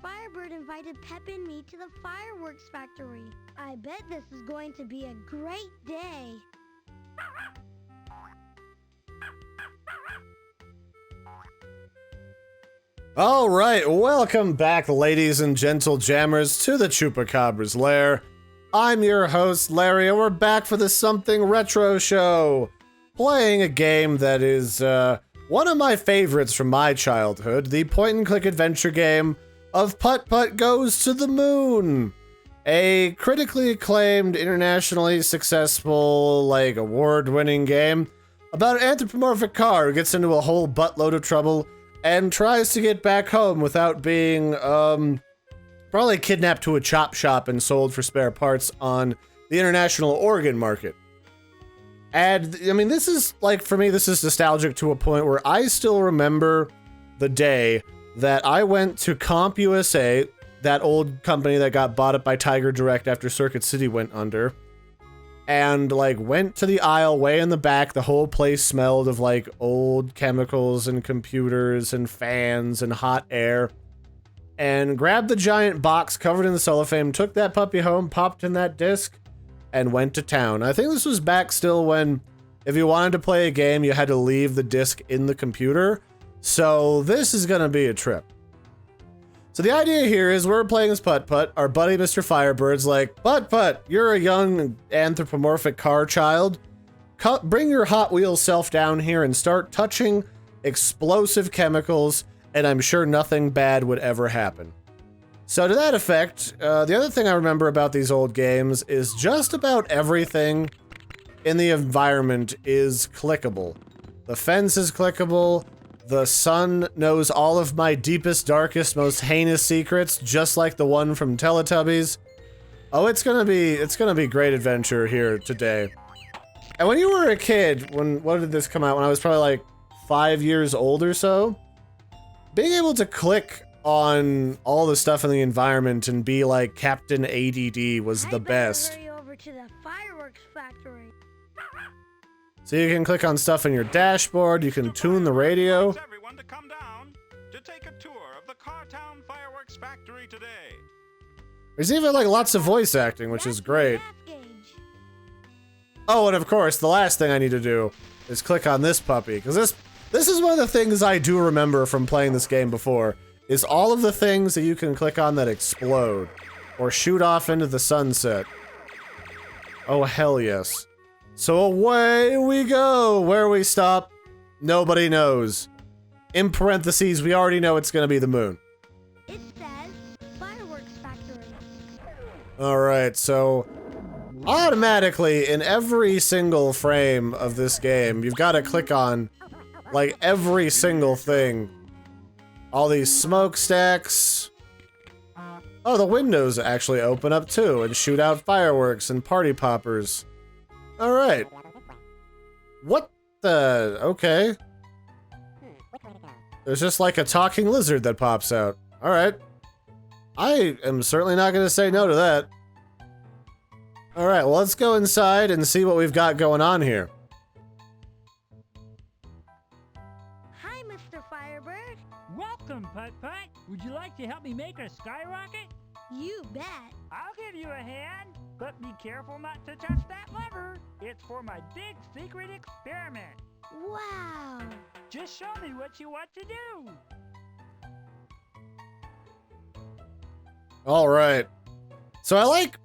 Firebird invited Pep and me to the fireworks factory. I bet this is going to be a great day. All right, welcome back, ladies and gentle jammers, to the Chupacabra's lair. I'm your host, Larry, and we're back for the Something Retro Show, playing a game that is one of my favorites from my childhood, the point-and-click adventure game of Putt Putt Goes to the Moon, a critically acclaimed, internationally successful, award-winning game about an anthropomorphic car who gets into a whole buttload of trouble and tries to get back home without being, probably kidnapped to a chop shop and sold for spare parts on the international organ market. And, I mean, this is, for me, this is nostalgic to a point where I still remember the day that I went to Comp USA, that old company that got bought up by Tiger Direct after Circuit City went under, and, went to the aisle way in the back. The whole place smelled of, old chemicals and computers and fans and hot air. And grabbed the giant box covered in the cellophane, took that puppy home, popped in that disc, and went to town. I think this was back still when, if you wanted to play a game, you had to leave the disc in the computer. So this is gonna be a trip. So the idea here is we're playing as Putt Putt. Our buddy Mr. Firebird's like, Putt Putt, you're a young anthropomorphic car child. Bring your Hot Wheels self down here and start touching explosive chemicals, and I'm sure nothing bad would ever happen. So to that effect, the other thing I remember about these old games is just about everything in the environment is clickable. The fence is clickable. The sun knows all of my deepest, darkest, most heinous secrets, just like the one from Teletubbies. Oh, it's gonna be great adventure here today. And when you were a kid, what did this come out? When I was probably 5 years old or so? Being able to click on all the stuff in the environment and be like Captain ADD was the best. Hurry over to the fireworks factory. So you can click on stuff in your dashboard, you can tune the radio. Everyone to come down to take a tour of the Cartown Fireworks Factory today. There's even lots of voice acting, which is great. Oh, and of course, the last thing I need to do is click on this puppy, because this is one of the things I do remember from playing this game before, is all of the things that you can click on that explode, or shoot off into the sunset. Oh, hell yes. So away we go! Where we stop, nobody knows. In parentheses, we already know it's gonna be the moon. It says fireworks factory. Alright, so automatically, in every single frame of this game, you've got to click on, every single thing. All these smokestacks. Oh, the windows actually open up too and shoot out fireworks and party poppers. Alright. What the... okay. There's just a talking lizard that pops out. Alright. I am certainly not going to say no to that. Alright, well, let's go inside and see what we've got going on here. Hi, Mr. Firebird. Welcome, Putt Putt. Would you like to help me make a skyrocket? You bet. I'll give you a hand, but be careful not to touch that lever. It's for my big secret experiment. Wow. Just show me what you want to do. All right. So I like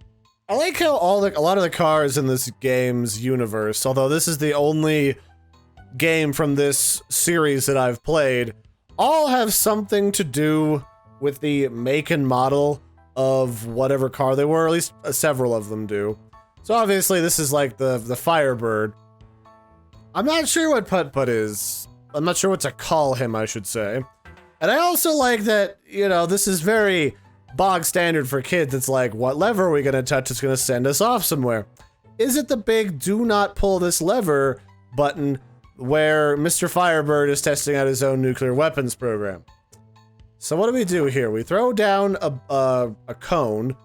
how a lot of the cars in this game's universe, although this is the only game from this series that I've played, all have something to do with the make and model of whatever car they were, or at least several of them do. So obviously this is the Firebird. I'm not sure what Putt Putt is. I'm not sure what to call him, I should say. And I also like that, this is very bog standard for kids. It's what lever are we gonna touch that's gonna send us off somewhere? Is it the big do not pull this lever button where Mr. Firebird is testing out his own nuclear weapons program? So what do we do here? We throw down a cone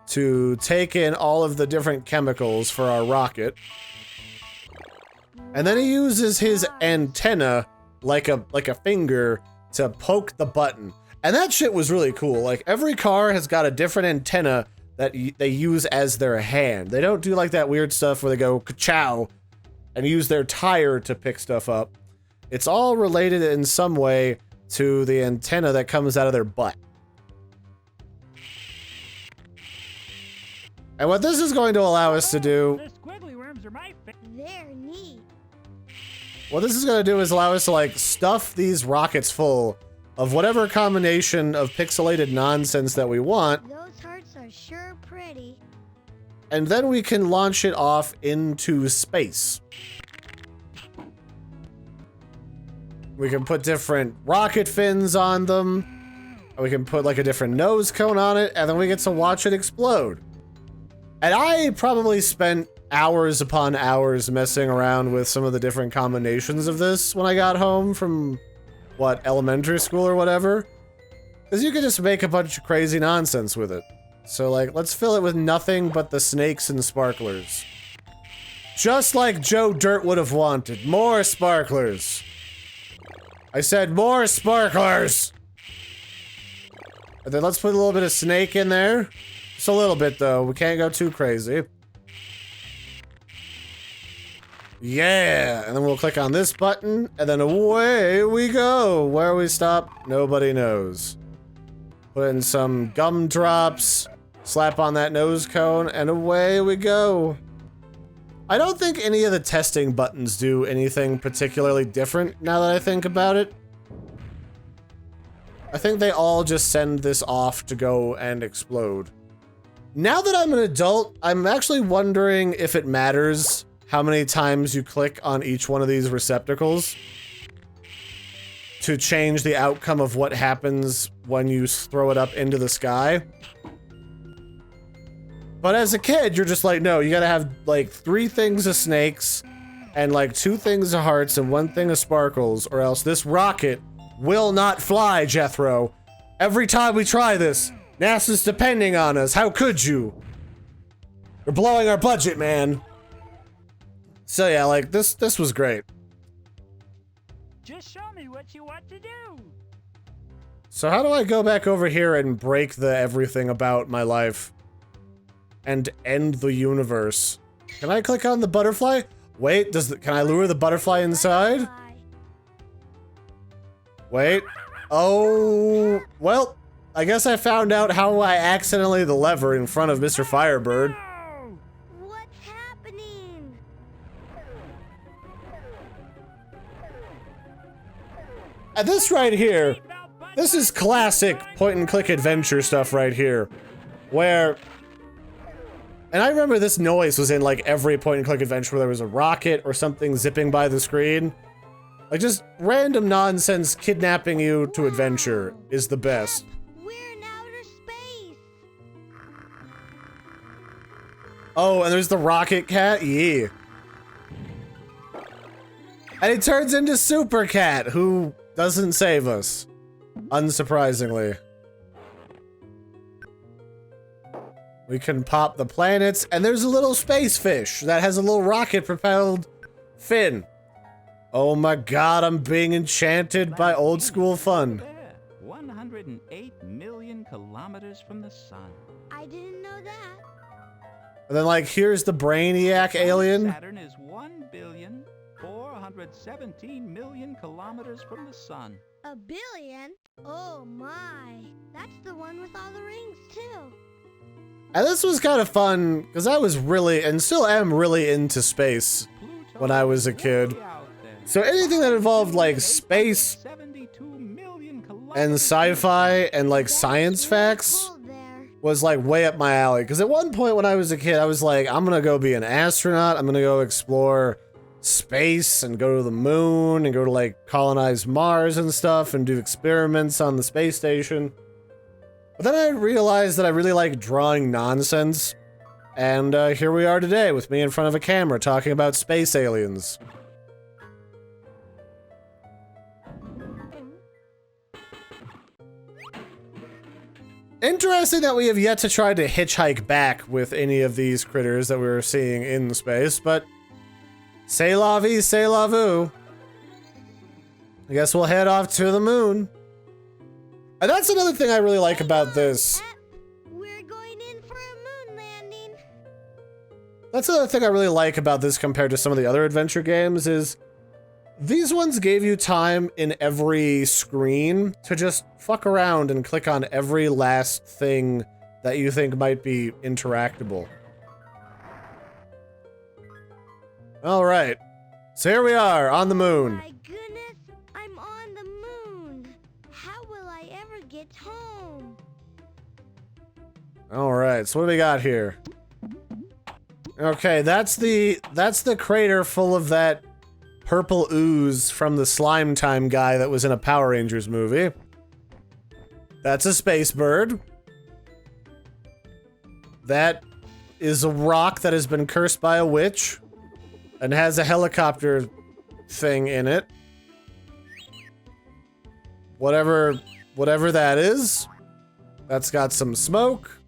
to take in all of the different chemicals for our rocket. And then he uses his antenna like a finger to poke the button. And that shit was really cool. Like, every car has got a different antenna that they use as their hand. They don't do like that weird stuff where they go ka-chow and use their tire to pick stuff up. It's all related in some way to the antenna that comes out of their butt. And what this is going to allow us to do... The squiggly worms are my favorite. They're neat. What this is going to do is allow us to, like, stuff these rockets full of whatever combination of pixelated nonsense that we want. Those hearts are sure pretty. And then we can launch it off into space. We can put different rocket fins on them. We can put, like, a different nose cone on it, and then we get to watch it explode. And I probably spent hours upon hours messing around with some of the different combinations of this when I got home from, what, elementary school or whatever? Because you could just make a bunch of crazy nonsense with it. So, like, let's fill it with nothing but the snakes and sparklers. Just like Joe Dirt would have wanted. More sparklers. I said more sparklers! And then let's put a little bit of snake in there. Just a little bit, though. We can't go too crazy. Yeah! And then we'll click on this button, and then away we go! Where we stop, nobody knows. Put in some gumdrops, slap on that nose cone, and away we go. I don't think any of the testing buttons do anything particularly different, now that I think about it. I think they all just send this off to go and explode. Now that I'm an adult, I'm actually wondering if it matters how many times you click on each one of these receptacles to change the outcome of what happens when you throw it up into the sky. But as a kid, you're just like, no, you gotta have like 3 things of snakes and like 2 things of hearts and 1 thing of sparkles, or else this rocket will not fly, Jethro. Every time we try this, NASA's depending on us. How could you? We're blowing our budget, man. So yeah, like this was great. Just show me what you want to do. So how do I go back over here and break the everything about my life and end the universe? Can I click on the butterfly? Wait, can I lure the butterfly inside? Wait. Oh, well, I guess I found out how I accidentally the lever in front of Mr. Firebird. Oh, What's happening? And this right here, this is classic point-and-click adventure stuff right here, where... And I remember this noise was in like every point-and-click adventure where there was a rocket or something zipping by the screen. Like just random nonsense kidnapping you to adventure is the best. We're in outer space. Oh, and there's the rocket cat? Yeah. And it turns into Super Cat, who doesn't save us. Unsurprisingly. We can pop the planets, and there's a little space fish that has a little rocket-propelled fin. Oh my god, I'm being enchanted by old school fun. 108 million kilometers from the sun. I didn't know that. And then, like, here's the Brainiac alien. Saturn is 1,417,000,000 kilometers from the sun. A billion? Oh my. That's the one with all the rings too. And this was kind of fun, because I was really, and still am really into space when I was a kid. So anything that involved, like, space and sci-fi and, like, science facts Cool there. was, like, way up my alley. Because at one point when I was a kid, I was like, I'm gonna go be an astronaut, I'm gonna go explore space and go to the moon and go to, like, colonize Mars and stuff and do experiments on the space station. But then I realized that I really like drawing nonsense, and here we are today with me in front of a camera talking about space aliens. Interesting that we have yet to try to hitchhike back with any of these critters that we were seeing in space, but c'est la vie, c'est la vu. I guess we'll head off to the moon. And that's another thing I really like about this. We're going in for a moon landing. That's another thing I really like about this compared to some of the other adventure games is these ones gave you time in every screen to just fuck around and click on every last thing that you think might be interactable. All right. So here we are on the moon. My goodness, I'm on the moon. How will I ever get home? All right. So what do we got here? Okay, that's the crater full of that purple ooze from the Slime Time guy that was in a Power Rangers movie. That's a space bird. That is a rock that has been cursed by a witch and has a helicopter thing in it. Whatever that is. That's got some smoke.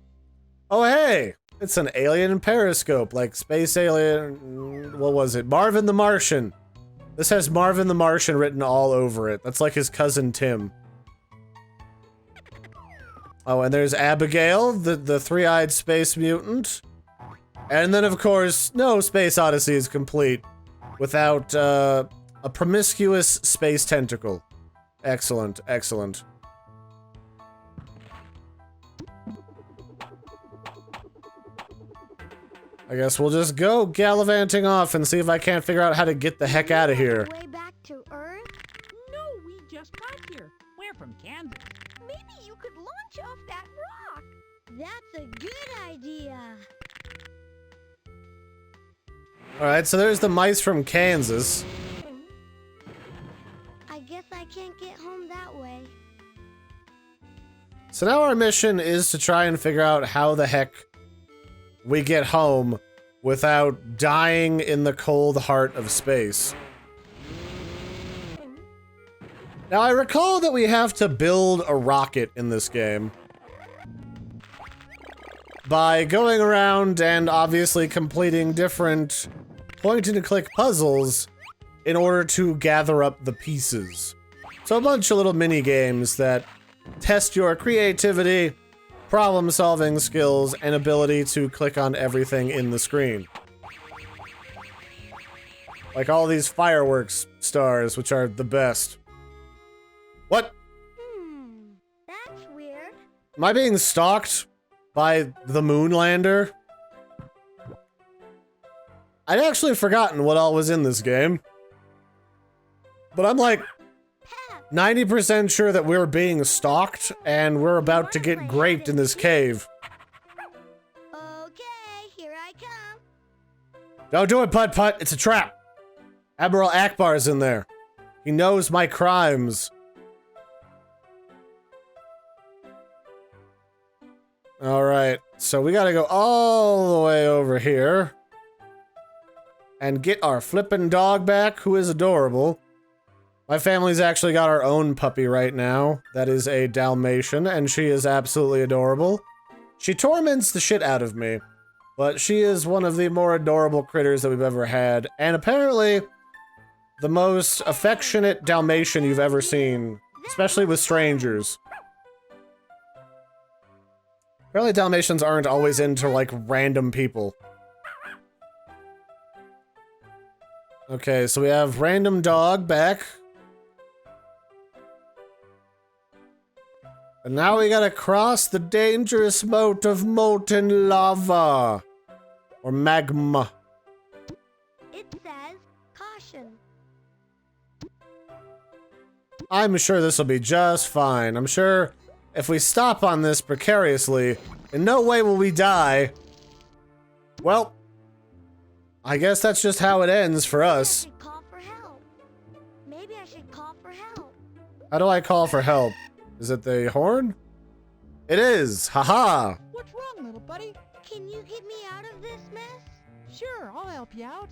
Oh, hey! It's an alien periscope, like Space Alien... What was it? Marvin the Martian. This has Marvin the Martian written all over it. That's like his cousin Tim. Oh, and there's Abigail, the three-eyed space mutant. And then, of course, no Space Odyssey is complete without a promiscuous space tentacle. Excellent, excellent. I guess we'll just go gallivanting off and see if I can't figure out how to get the heck out of here. Way back to Earth? No, we just got here. We're from Kansas. Maybe you could launch off that rock. That's a good idea. Alright, so there's the mice from Kansas. I guess I can't get home that way. So now our mission is to try and figure out how the heck we get home without dying in the cold heart of space. Now, I recall that we have to build a rocket in this game by going around and obviously completing different point-and-click puzzles in order to gather up the pieces. So a bunch of little mini-games that test your creativity, problem-solving skills, and ability to click on everything in the screen. Like all these fireworks stars, which are the best. What? That's weird. Am I being stalked by the Moonlander? I'd actually forgotten what all was in this game. But I'm like 90% sure that we're being stalked and we're about to get graped in this cave. Okay, here I come. Don't do it, Putt Putt. It's a trap. Admiral Akbar's in there. He knows my crimes. Alright, so we gotta go all the way over here and get our flippin' dog back, who is adorable. My family's actually got our own puppy right now. That is a Dalmatian, and she is absolutely adorable. She torments the shit out of me, but she is one of the more adorable critters that we've ever had, and apparently the most affectionate Dalmatian you've ever seen, especially with strangers. Apparently Dalmatians aren't always into, like, random people. Okay, so we have random dog back. And now we gotta cross the dangerous moat of molten lava. Or magma. It says caution. I'm sure this will be just fine. I'm sure if we stop on this precariously, in no way will we die. Well, I guess that's just how it ends for us. I should call for help. Maybe I should call for help. How do I call for help? Is it the horn? It is! Haha! What's wrong, little buddy? Can you get me out of this mess? Sure, I'll help you out.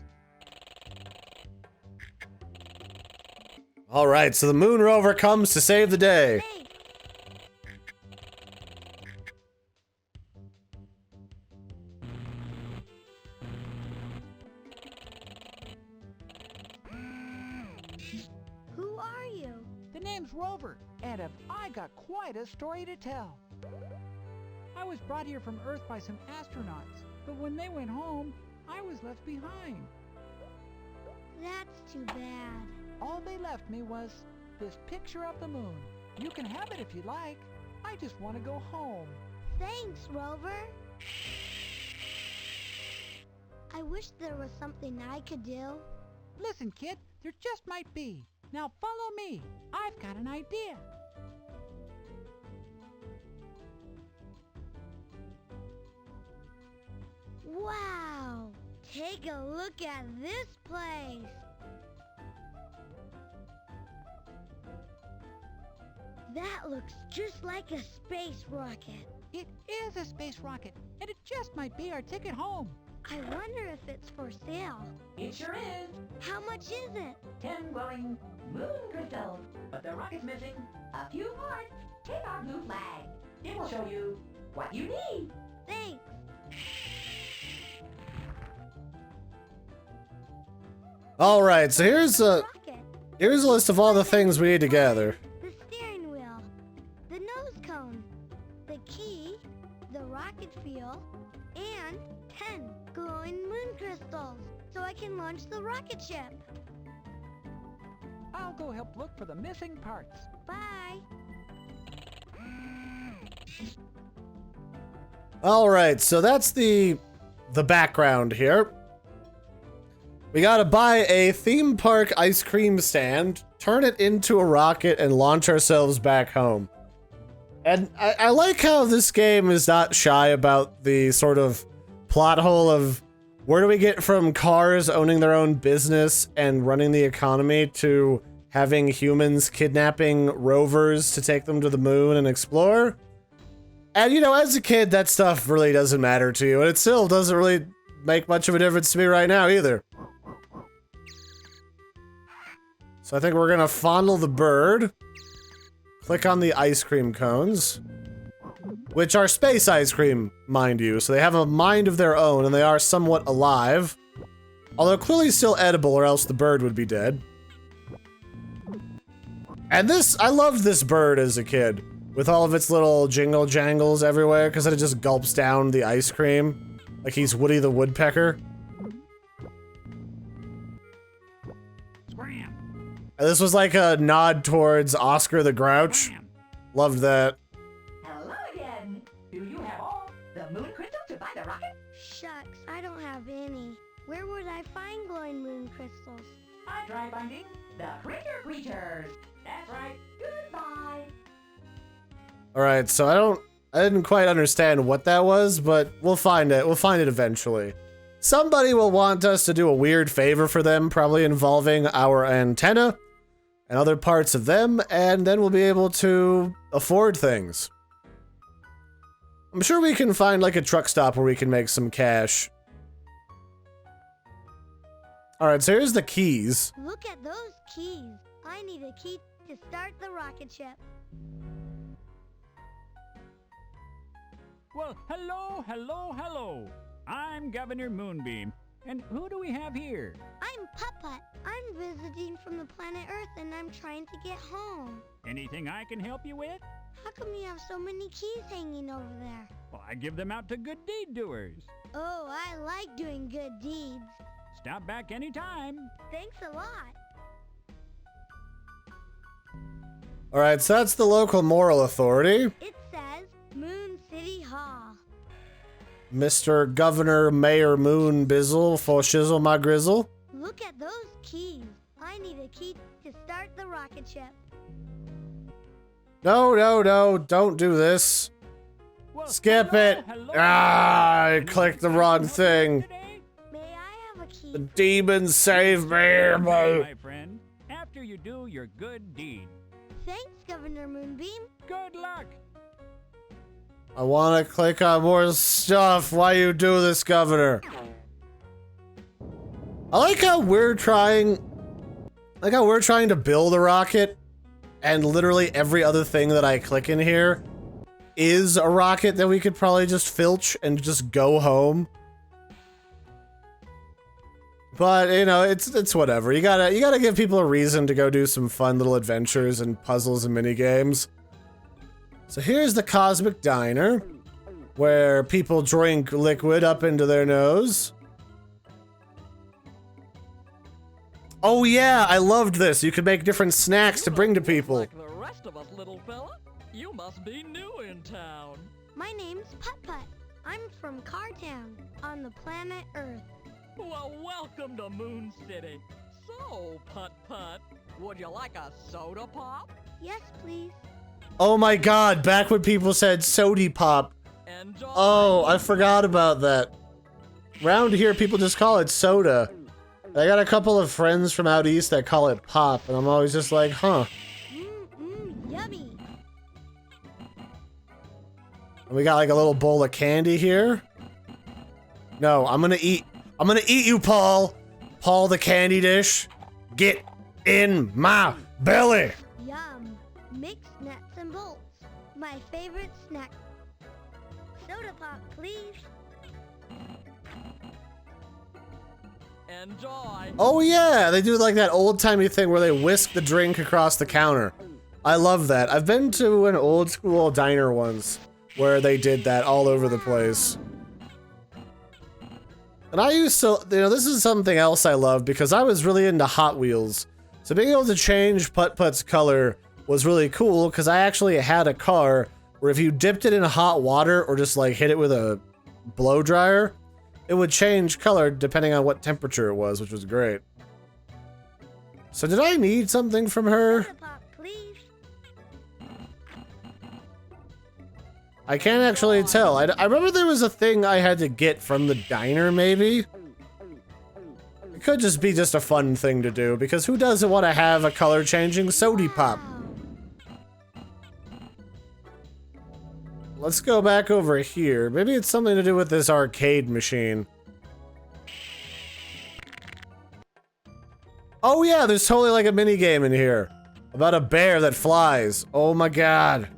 Alright, so the moon rover comes to save the day. Hey, who are you? The name's Rover. And have I got quite a story to tell. I was brought here from Earth by some astronauts, but when they went home, I was left behind. That's too bad. All they left me was this picture of the moon. You can have it if you like. I just want to go home. Thanks, Rover. I wish there was something I could do. Listen, kid, there just might be. Now follow me. I've got an idea. Wow! Take a look at this place. That looks just like a space rocket. It is a space rocket, and it just might be our ticket home. I wonder if it's for sale. It sure is. How much is it? 10 glowing moon crystals. But the rocket's missing a few parts. Take our blue flag. It will show you what you need. Thanks. All right, so here's a list of all the things we need to gather. The steering wheel, the nose cone, the key, the rocket fuel, and 10 glowing moon crystals, so I can launch the rocket ship. I'll go help look for the missing parts. Bye. All right, so that's the background here. We gotta buy a theme park ice cream stand, turn it into a rocket, and launch ourselves back home. And I like how this game is not shy about the sort of plot hole of where do we get from cars owning their own business and running the economy to having humans kidnapping rovers to take them to the moon and explore? And you know, as a kid, that stuff really doesn't matter to you, and it still doesn't really make much of a difference to me right now either. So I think we're gonna fondle the bird, click on the ice cream cones, which are space ice cream, mind you, so they have a mind of their own and they are somewhat alive, although clearly still edible or else the bird would be dead. And this, I loved this bird as a kid, with all of its little jingle jangles everywhere, because it just gulps down the ice cream, like he's Woody the Woodpecker. Scram! And this was like a nod towards Oscar the Grouch. Scram! Loved that. Hello again. Do you have all the moon crystals to buy the rocket? Shucks, I don't have any. Where would I find glowing moon crystals? I tried finding the critter creatures. That's right. Goodbye. Alright, so I didn't quite understand what that was, but we'll find it. We'll find it eventually. Somebody will want us to do a weird favor for them, probably involving our antenna and other parts of them, and then we'll be able to afford things. I'm sure we can find like a truck stop where we can make some cash. Alright, so here's the keys. Look at those keys. I need a key to start the rocket ship. Well, hello, hello, hello. I'm Governor Moonbeam. And who do we have here? I'm Putt Putt. I'm visiting from the planet Earth and I'm trying to get home. Anything I can help you with? How come you have so many keys hanging over there? Well, I give them out to good deed doers. Oh, I like doing good deeds. Stop back anytime. Thanks a lot. Alright, so that's the local moral authority. It says Moon City Hall. Mr. Governor Mayor Moon Bizzle for shizzle my grizzle. Look at those keys. I need a key to start the rocket ship. No, no, no, don't do this. Well, Skip hello, it. hello. Ah, I clicked the wrong thing. May I have a key? The demons save me. My friend, after you do your good deed. Thanks, Governor Moonbeam. Good luck. I want to click on more stuff. Why you do this, Governor? I like how we're trying to build a rocket, and literally every other thing that I click in here is a rocket that we could probably just filch and just go home. But, you know, it's whatever. You gotta give people a reason to go do some fun little adventures and puzzles and mini games. So here's the Cosmic Diner, where people drink liquid up into their nose. Oh yeah, I loved this. You could make different snacks to bring to people. Like the rest of us, little fella. You must be new in town. My name's Putt Putt. I'm from Cartown on the planet Earth. Well, welcome to Moon City. So, Putt Putt, would you like a soda pop? Yes, please. Oh my god, back when people said sody pop. Enjoy. Oh, I forgot about that. Round here, people just call it soda. I got a couple of friends from out east that call it pop, and I'm always just like, huh. Yummy. And we got like a little bowl of candy here. No, I'm gonna eat you, Paul. Paul the candy dish. Get in my belly. Yum. Mixed nuts and bolts. My favorite snack. Soda pop, please. Enjoy. Oh yeah, they do like that old-timey thing where they whisk the drink across the counter. I love that. I've been to an old school diner once where they did that all over the place. And I used to, you know, this is something else I love because I was really into Hot Wheels. So being able to change Putt Putt's color was really cool because I actually had a car where if you dipped it in hot water or just like hit it with a blow dryer, it would change color depending on what temperature it was, which was great. So did I need something from her? Soda pop, please. I can't actually tell. I remember there was a thing I had to get from the diner, maybe? It could just be just a fun thing to do, because who doesn't want to have a color-changing sody pop? Let's go back over here. Maybe it's something to do with this arcade machine. Oh yeah, there's totally like a mini game in here. About a bear that flies. Oh my god.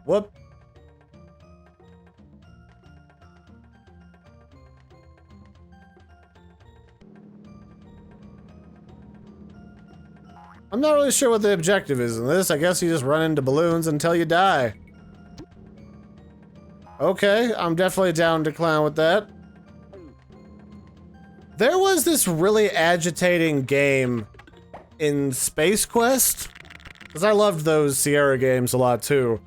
Whoop. I'm not really sure what the objective is in this. I guess you just run into balloons until you die. Okay, I'm definitely down to clown with that. There was this really agitating game in Space Quest, because I loved those Sierra games a lot too.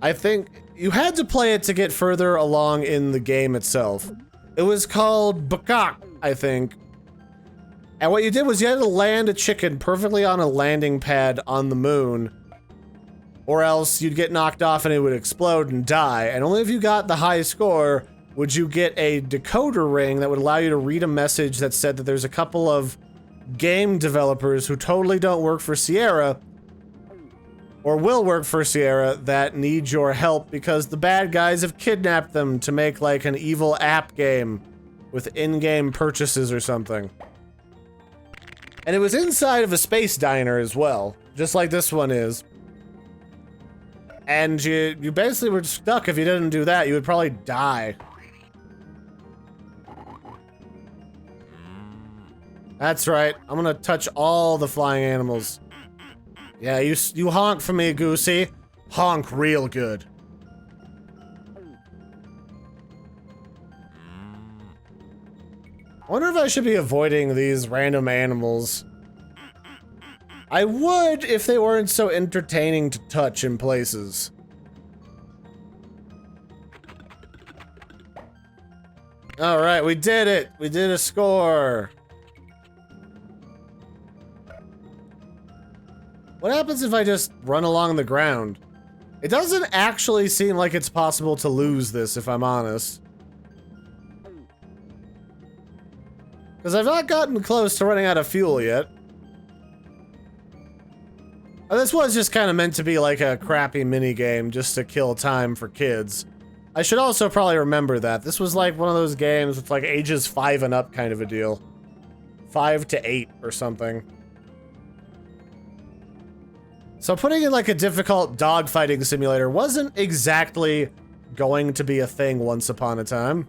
I think you had to play it to get further along in the game itself. It was called Bakak, I think. And what you did was you had to land a chicken perfectly on a landing pad on the moon, or else you'd get knocked off and it would explode and die. And only if you got the high score would you get a decoder ring that would allow you to read a message that said that there's a couple of game developers who totally don't work for Sierra, or will work for Sierra, that need your help because the bad guys have kidnapped them to make like an evil app game with in-game purchases or something. And it was inside of a space diner as well, just like this one is. And you basically were stuck. If you didn't do that, you would probably die. That's right. I'm gonna touch all the flying animals. Yeah, you honk for me, Goosey. Honk real good. I wonder if I should be avoiding these random animals. I would if they weren't so entertaining to touch in places. Alright, we did it! We did a score! What happens if I just run along the ground? It doesn't actually seem like it's possible to lose this, if I'm honest. Because I've not gotten close to running out of fuel yet. This was just kind of meant to be like a crappy minigame just to kill time for kids. I should also probably remember that. This was like one of those games with like ages 5 and up kind of a deal. 5 to 8 or something. So putting in like a difficult dogfighting simulator wasn't exactly going to be a thing once upon a time.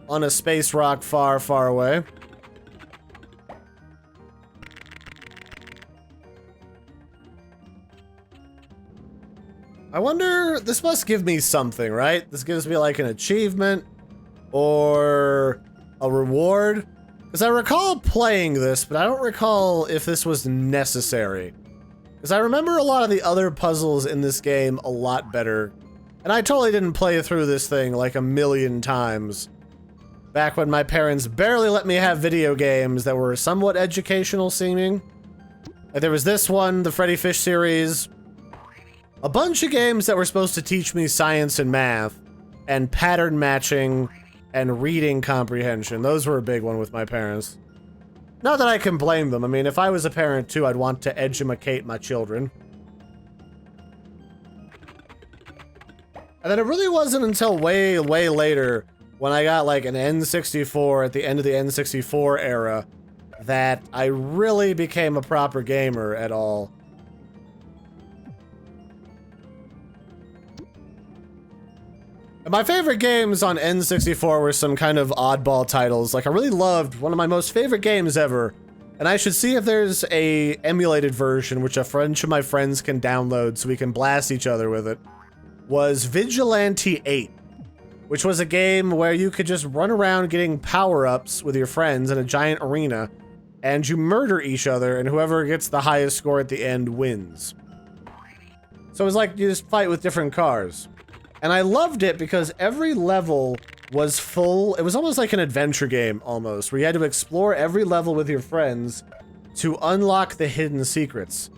on a space rock far, far away. I wonder, this must give me something, right? This gives me like an achievement or a reward. Because I recall playing this, but I don't recall if this was necessary. Because I remember a lot of the other puzzles in this game a lot better. And I totally didn't play through this thing like a million times. Back when my parents barely let me have video games that were somewhat educational seeming. Like there was this one, the Freddy Fish series. A bunch of games that were supposed to teach me science and math, and pattern matching, and reading comprehension. Those were a big one with my parents. Not that I can blame them. I mean, if I was a parent too, I'd want to educate my children. And then it really wasn't until way, way later, when I got like an N64 at the end of the N64 era, that I really became a proper gamer at all. And my favorite games on N64 were some kind of oddball titles. Like I really loved one of my most favorite games ever, and I should see if there's a emulated version which a bunch of my friends can download so we can blast each other with it, was Vigilante 8, which was a game where you could just run around getting power-ups with your friends in a giant arena, and you murder each other, and whoever gets the highest score at the end wins. So it was like you just fight with different cars. And I loved it because every level was full. It was almost like an adventure game, almost, where you had to explore every level with your friends to unlock the hidden secrets.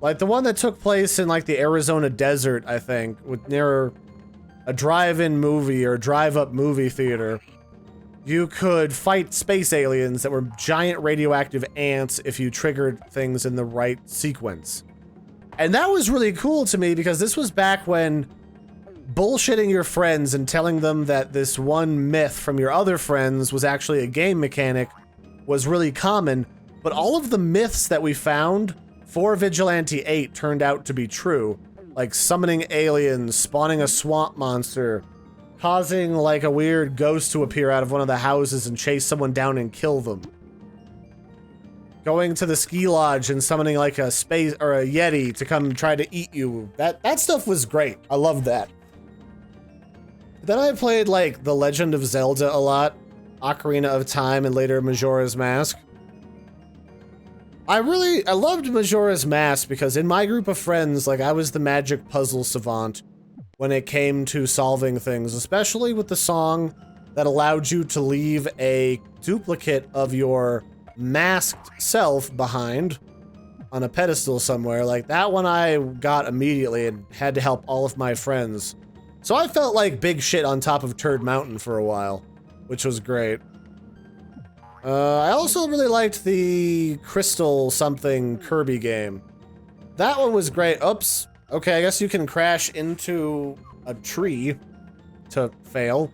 Like the one that took place in like the Arizona desert, I think, near a drive-in movie or drive-up movie theater. You could fight space aliens that were giant radioactive ants if you triggered things in the right sequence. And that was really cool to me because this was back when bullshitting your friends and telling them that this one myth from your other friends was actually a game mechanic was really common, but all of the myths that we found for Vigilante 8 turned out to be true. Like summoning aliens, spawning a swamp monster, causing like a weird ghost to appear out of one of the houses and chase someone down and kill them. Going to the ski lodge and summoning like a space or a yeti to come try to eat you. That stuff was great. I loved that. Then I played like The Legend of Zelda a lot, Ocarina of Time, and later Majora's Mask. I loved Majora's Mask because in my group of friends, like I was the magic puzzle savant when it came to solving things, especially with the song that allowed you to leave a duplicate of your masked self behind on a pedestal somewhere. Like that one I got immediately and had to help all of my friends. So I felt like big shit on top of Turd Mountain for a while, which was great. I also really liked the Crystal something Kirby game. That one was great. Oops. Okay, I guess you can crash into a tree to fail.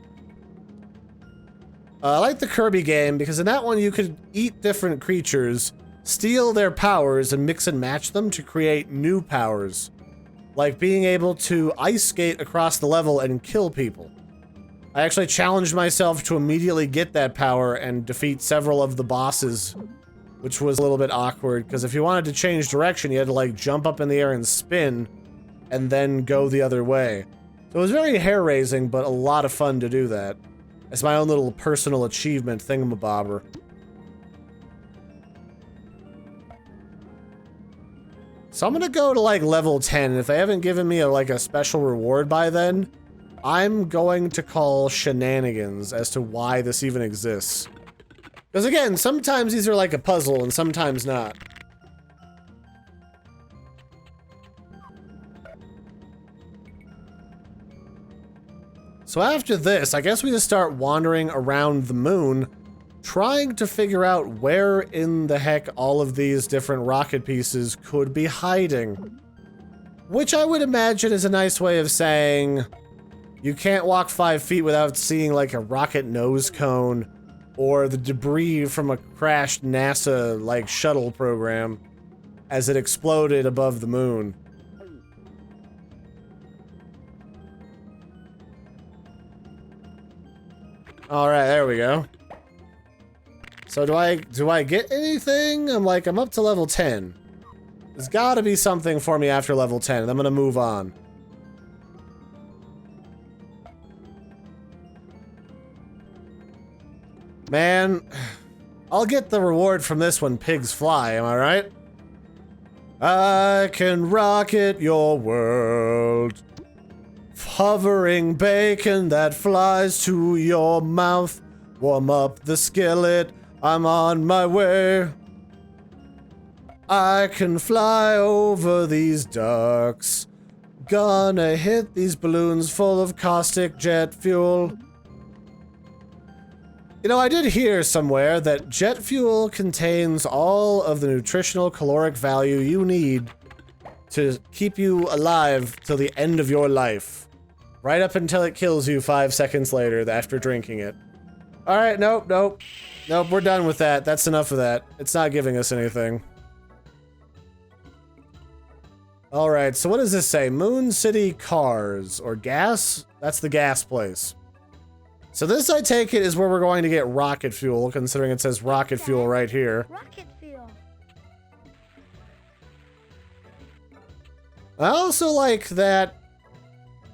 I like the Kirby game because in that one you could eat different creatures, steal their powers, and mix and match them to create new powers. Like being able to ice skate across the level and kill people. I actually challenged myself to immediately get that power and defeat several of the bosses, which was a little bit awkward, because if you wanted to change direction, you had to like jump up in the air and spin, and then go the other way. So it was very hair-raising, but a lot of fun to do that. It's my own little personal achievement thingamabobber. So I'm gonna go to like level 10, and if they haven't given me a special reward by then, I'm going to call shenanigans as to why this even exists. Because again, sometimes these are like a puzzle and sometimes not. So after this, I guess we just start wandering around the moon, trying to figure out where in the heck all of these different rocket pieces could be hiding. Which I would imagine is a nice way of saying you can't walk 5 feet without seeing like a rocket nose cone or the debris from a crashed NASA like shuttle program as it exploded above the moon. All right, there we go. So do I get anything? I'm up to level 10. There's gotta be something for me after level 10, and I'm gonna move on. Man, I'll get the reward from this when pigs fly, am I right? I can rocket your world. Hovering bacon that flies to your mouth. Warm up the skillet, I'm on my way. I can fly over these ducks. Gonna hit these balloons full of caustic jet fuel. You know, I did hear somewhere that jet fuel contains all of the nutritional caloric value you need to keep you alive till the end of your life. Right up until it kills you 5 seconds later after drinking it. Alright, nope, we're done with that. That's enough of that. It's not giving us anything. Alright, so what does this say? Moon City Cars, or gas? That's the gas place. So this, I take it, is where we're going to get rocket fuel, considering it says rocket fuel right here. Rocket fuel. I also like that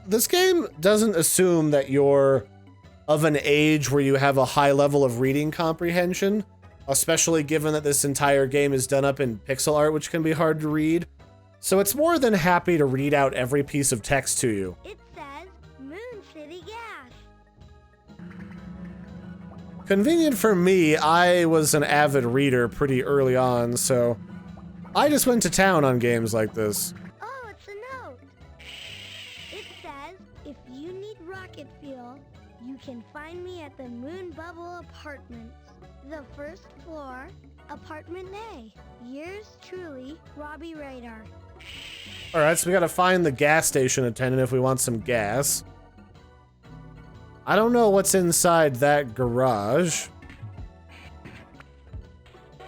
this game doesn't assume that you're of an age where you have a high level of reading comprehension, especially given that this entire game is done up in pixel art, which can be hard to read. So it's more than happy to read out every piece of text to you. It says Moon City Gas. Convenient for me, I was an avid reader pretty early on, so I just went to town on games like this. Oh, it's a note. It says, if you need rocket fuel, you can find me at the Moon Bubble Apartments. The first floor, Apartment A. Yours truly, Robbie Radar. Alright, so we gotta find the gas station attendant if we want some gas. I don't know what's inside that garage.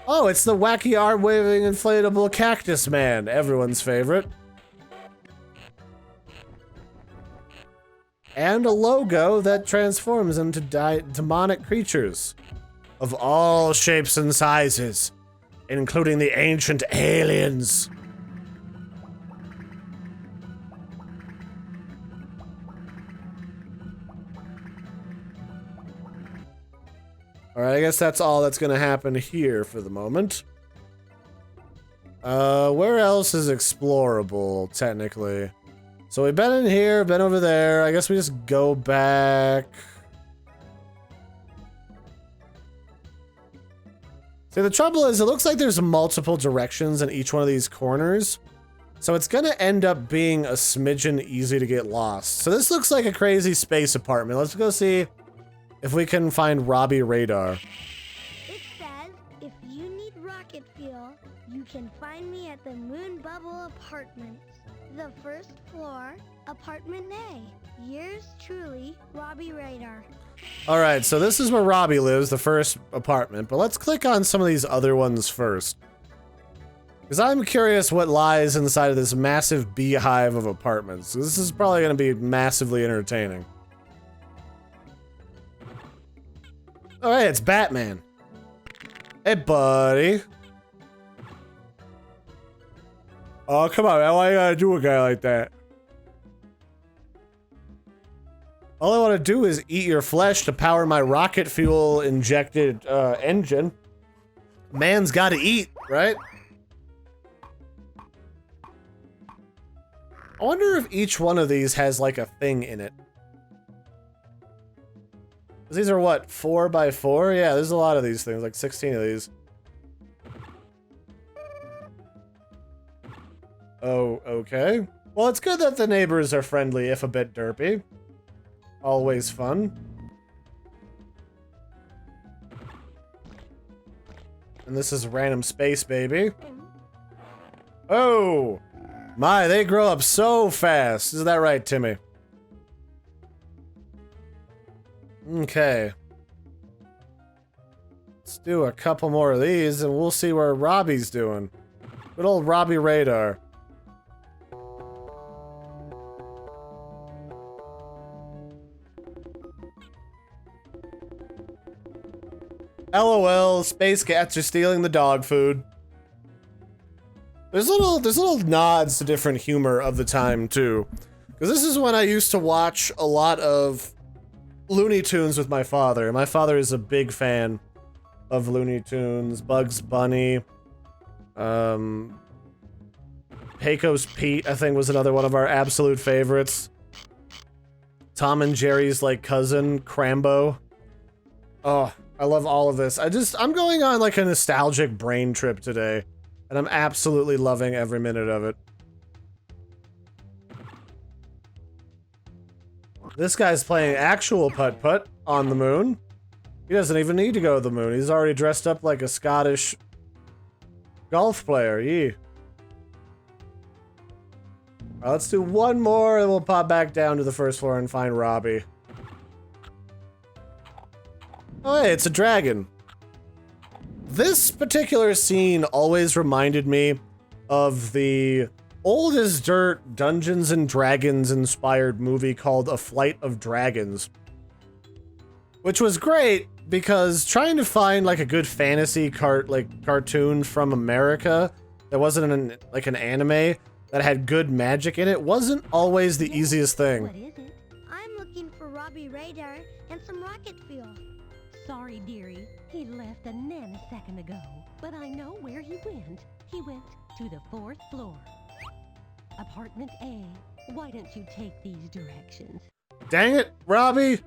Oh, it's the wacky arm-waving inflatable cactus man, everyone's favorite. And a logo that transforms into demonic creatures of all shapes and sizes, including the ancient aliens. Alright, I guess that's all that's gonna happen here for the moment. Where else is explorable, technically? So we've been in here, been over there. I guess we just go back. See, the trouble is, it looks like there's multiple directions in each one of these corners. So it's gonna end up being a smidgen easy to get lost. So this looks like a crazy space apartment. Let's go see if we can find Robbie Radar. It says, if you need rocket fuel, you can find me at the Moon Bubble Apartments. The first floor, Apartment A. Yours truly, Robbie Radar. Alright, so this is where Robbie lives, the first apartment. But let's click on some of these other ones first. Because I'm curious what lies inside of this massive beehive of apartments. This is probably going to be massively entertaining. Alright, it's Batman. Hey, buddy. Oh, come on, man. Why you gotta do a guy like that? All I want to do is eat your flesh to power my rocket fuel injected engine. Man's gotta eat, right? I wonder if each one of these has like a thing in it. These are what, 4x4? Yeah, there's a lot of these things, like 16 of these. Oh, okay. Well, it's good that the neighbors are friendly, if a bit derpy. Always fun. And this is random space, baby. Oh! My, they grow up so fast. Is that right, Timmy? Okay. Let's do a couple more of these and we'll see where Robbie's doing. Good old Robbie Radar. LOL, space cats are stealing the dog food. There's little nods to different humor of the time too. Because this is when I used to watch a lot of Looney Tunes with my father. My father is a big fan of Looney Tunes, Bugs Bunny, Pecos Pete, I think, was another one of our absolute favorites. Tom and Jerry's, like, cousin, Crambo. Oh, I love all of this. I'm going on, like, a nostalgic brain trip today, and I'm absolutely loving every minute of it. This guy's playing actual Putt Putt on the moon. He doesn't even need to go to the moon. He's already dressed up like a Scottish golf player. Yee. Alright, let's do one more and we'll pop back down to the first floor and find Robbie. Oh hey, it's a dragon. This particular scene always reminded me of the old as dirt Dungeons and Dragons inspired movie called A Flight of Dragons. Which was great because trying to find like a good fantasy cartoon from America that wasn't an anime that had good magic in it wasn't always the easiest thing. What is it? I'm looking for Robbie Radar and some rocket fuel. Sorry, dearie. He left a nanosecond ago, but I know where he went. He went to the 4th floor. Apartment A. Why don't you take these directions? Dang it, Robbie!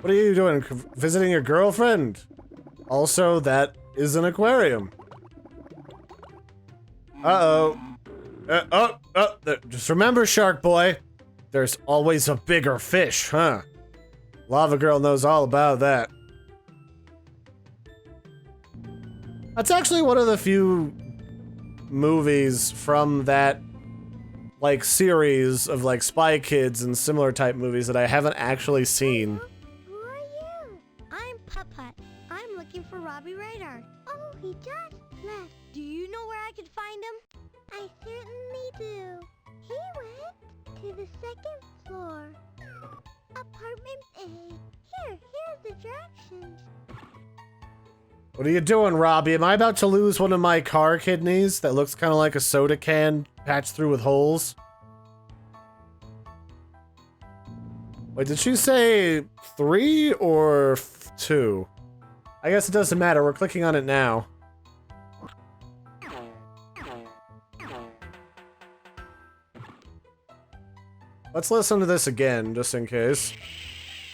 What are you doing? Visiting your girlfriend? Also, that is an aquarium. Uh-oh. Just remember, Shark Boy, there's always a bigger fish, huh? Lava Girl knows all about that. That's actually one of the few movies from that, like, series of, like, Spy Kids and similar type movies that I haven't actually seen. Who are you? I'm Putt Putt. I'm looking for Robbie Radar. Oh, he just left. Do you know where I could find him? I certainly do. He went to the 2nd floor. Apartment A. Here's the directions. What are you doing, Robbie? Am I about to lose one of my car kidneys that looks kind of like a soda can patched through with holes? Wait, did she say 3 or 2? I guess it doesn't matter. We're clicking on it now. Let's listen to this again, just in case.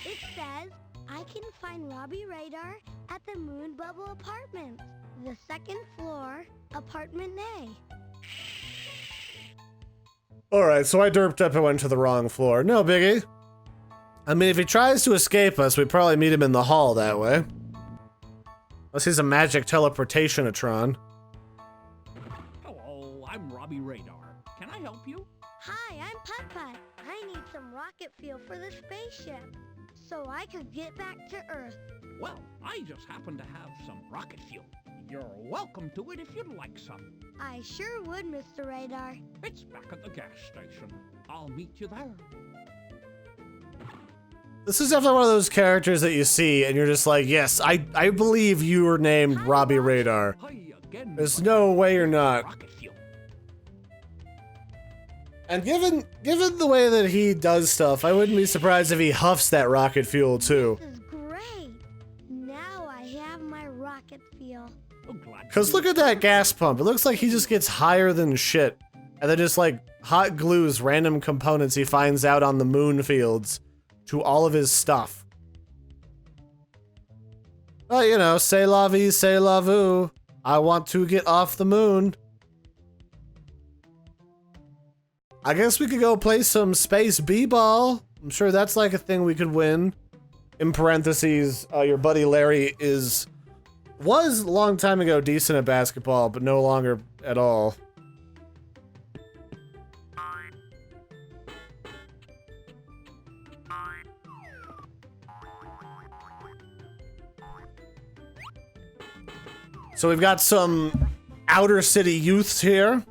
It says, I can find Robbie Radar at the Moon Bubble Apartments. The 2nd floor, Apartment A. Alright, so I derped up and went to the wrong floor. No biggie. I mean, if he tries to escape us, we'd probably meet him in the hall that way. Unless he's a magic teleportation-atron. Hello, I'm Robbie Radar. Can I help you? Hi, I'm Putt Putt. I need some rocket fuel for the spaceship, so I could get back to Earth. Well, I just happen to have some rocket fuel. You're welcome to it if you'd like some. I sure would, Mr. Radar. It's back at the gas station. I'll meet you there. This is definitely one of those characters that you see and you're just like, yes, I believe you were named Robbie Radar. Hi again. There's no way you're not. Rocket fuel. And given the way that he does stuff, I wouldn't be surprised if he huffs that rocket fuel too. This is great. Now I have my rocket fuel. Oh, glad Cause look at that gas pump. It looks like he just gets higher than shit. And then just like hot glues random components he finds out on the moon fields to all of his stuff. Well, you know, c'est la vie, c'est la vu. I want to get off the moon. I guess we could go play some space b-ball. I'm sure that's like a thing we could win. In parentheses, your buddy Larry was a long time ago decent at basketball, but no longer at all. So we've got some outer city youths here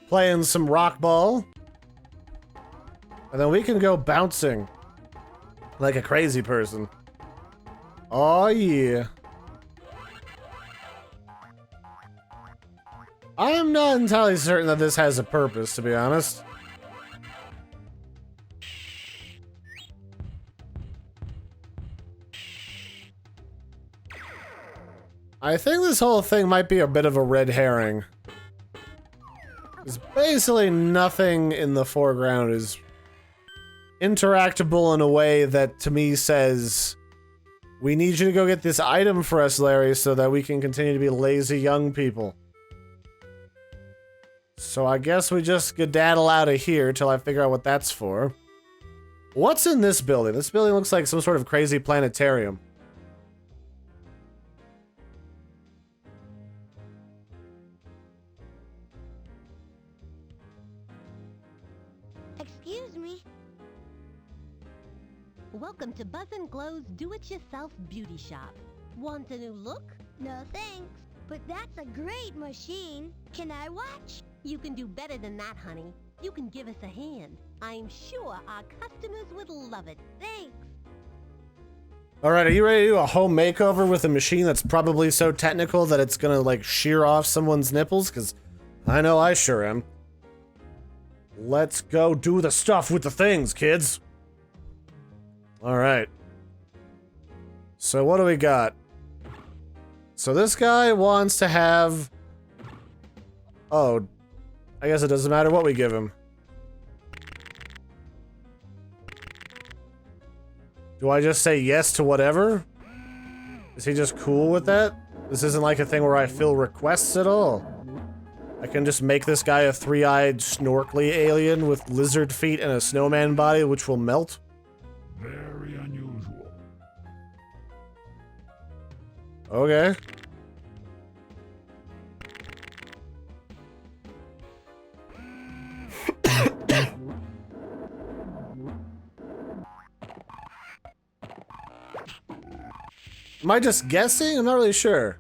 playing some rock ball. And then we can go bouncing like a crazy person. Oh yeah. I am not entirely certain that this has a purpose, to be honest. I think this whole thing might be a bit of a red herring. There's basically nothing in the foreground is interactable in a way that to me says, we need you to go get this item for us, Larry, so that we can continue to be lazy young people. So I guess we just skedaddle out of here till I figure out what that's for. What's in this building? This building looks like some sort of crazy planetarium. Excuse me. Welcome to Buzz and Glow's Do-It-Yourself Beauty Shop. Want a new look? No thanks, but that's a great machine. Can I watch? You can do better than that, honey. You can give us a hand. I'm sure our customers would love it. Thanks. Alright, are you ready to do a home makeover with a machine that's probably so technical that it's gonna, like, shear off someone's nipples? Because I know I sure am. Let's go do the stuff with the things, kids. Alright. So what do we got? So this guy wants to have... Oh, I guess it doesn't matter what we give him. Do I just say yes to whatever? Is he just cool with that? This isn't like a thing where I fill requests at all. I can just make this guy a three-eyed snorkely alien with lizard feet and a snowman body which will melt? Very unusual. Okay. Am I just guessing? I'm not really sure.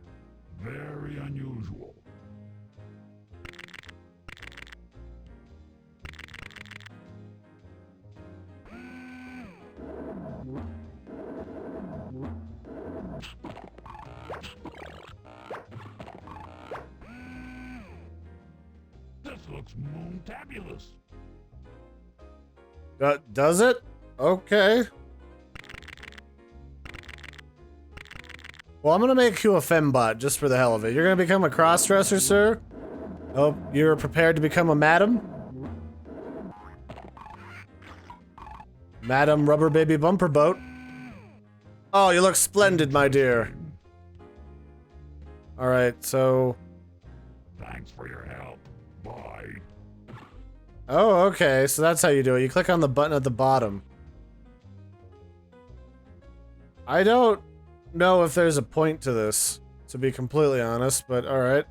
Very unusual. This looks moon-tabulous. Does it? Okay. Well, I'm gonna make you a fembot, just for the hell of it. You're gonna become a crossdresser, sir? Oh, you're prepared to become a madam? Madam Rubber Baby Bumper Boat. Oh, you look splendid, my dear. Alright, so... Thanks for your help. Bye. Oh, okay, so that's how you do it. You click on the button at the bottom. I don't know if there's a point to this, to be completely honest, but alright.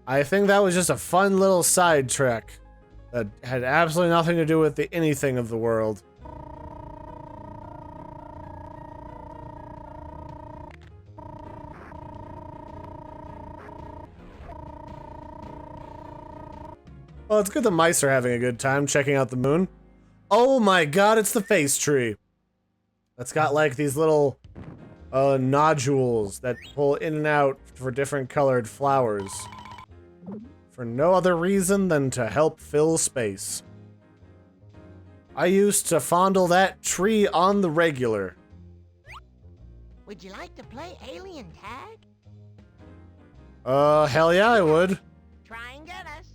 I think that was just a fun little side trek that had absolutely nothing to do with the anything of the world. Well, it's good the mice are having a good time checking out the moon. Oh my god, it's the face tree. That's got like these little nodules that pull in and out for different colored flowers. For no other reason than to help fill space. I used to fondle that tree on the regular. Would you like to play alien tag? Hell yeah, I would. Try and get us.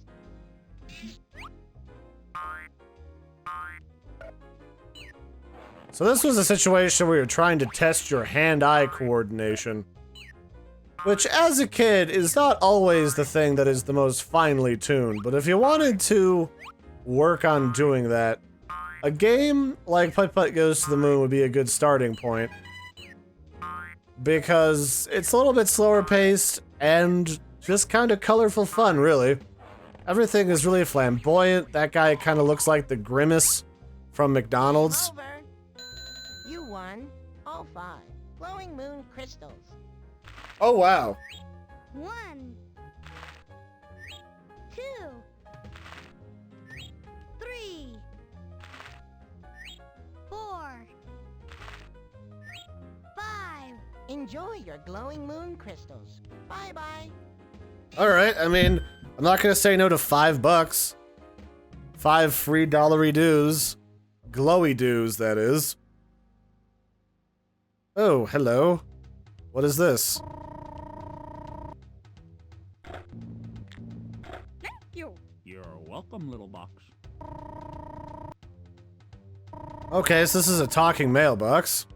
So this was a situation where you're trying to test your hand-eye coordination. Which, as a kid, is not always the thing that is the most finely tuned, but if you wanted to work on doing that, a game like Putt Putt Goes to the Moon would be a good starting point. Because it's a little bit slower paced, and just kind of colorful fun, really. Everything is really flamboyant. That guy kind of looks like the Grimace from McDonald's. Over. You won. All 5. Glowing moon crystals. Oh, wow. 1, 2, 3, 4, 5, Enjoy your glowing moon crystals. Bye-bye. Alright, I mean, I'm not gonna say no to $5. 5 free dollary dues. Glowy dues, that is. Oh, hello. What is this? Thank you. You're welcome, little box. Okay, so this is a talking mailbox.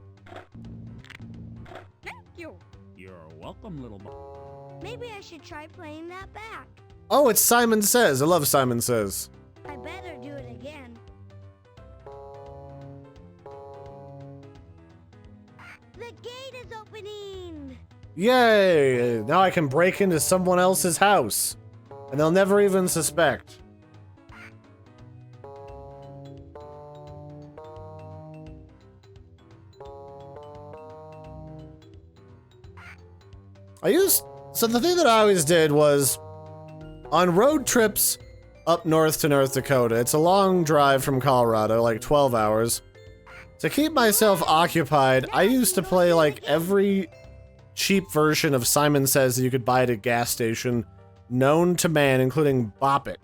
Thank you. You're welcome, little box. Maybe I should try playing that back. Oh, it's Simon Says. I love Simon Says. I better do it again. The gate is opening! Yay! Now I can break into someone else's house. And they'll never even suspect. So the thing that I always did was, on road trips up north to North Dakota, it's a long drive from Colorado, like 12 hours. To keep myself occupied, I used to play like every cheap version of Simon Says that you could buy at a gas station, known to man, including Bop It.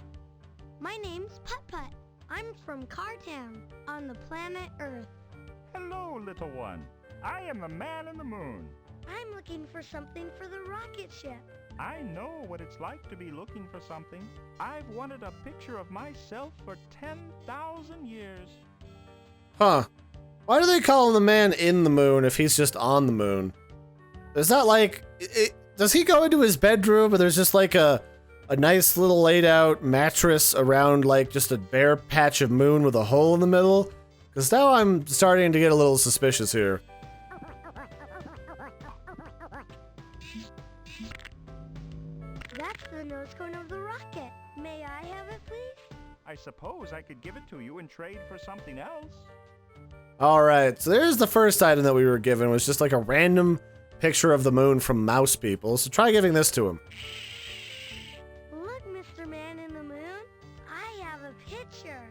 My name's Putt Putt. I'm from Cartown, on the planet Earth. Hello, little one. I am the man in the moon. I'm looking for something for the rocket ship. I know what it's like to be looking for something. I've wanted a picture of myself for 10,000 years. Huh. Why do they call him the man in the moon if he's just on the moon? Is that like... does he go into his bedroom and there's just like a nice little laid out mattress around like just a bare patch of moon with a hole in the middle? Because now I'm starting to get a little suspicious here. That's the nose cone of the rocket. May I have it, please? I suppose I could give it to you and trade for something else. Alright, so there's the first item that we were given, was just like a random picture of the moon from mouse people. So try giving this to him. Look, Mr. Man in the Moon. I have a picture.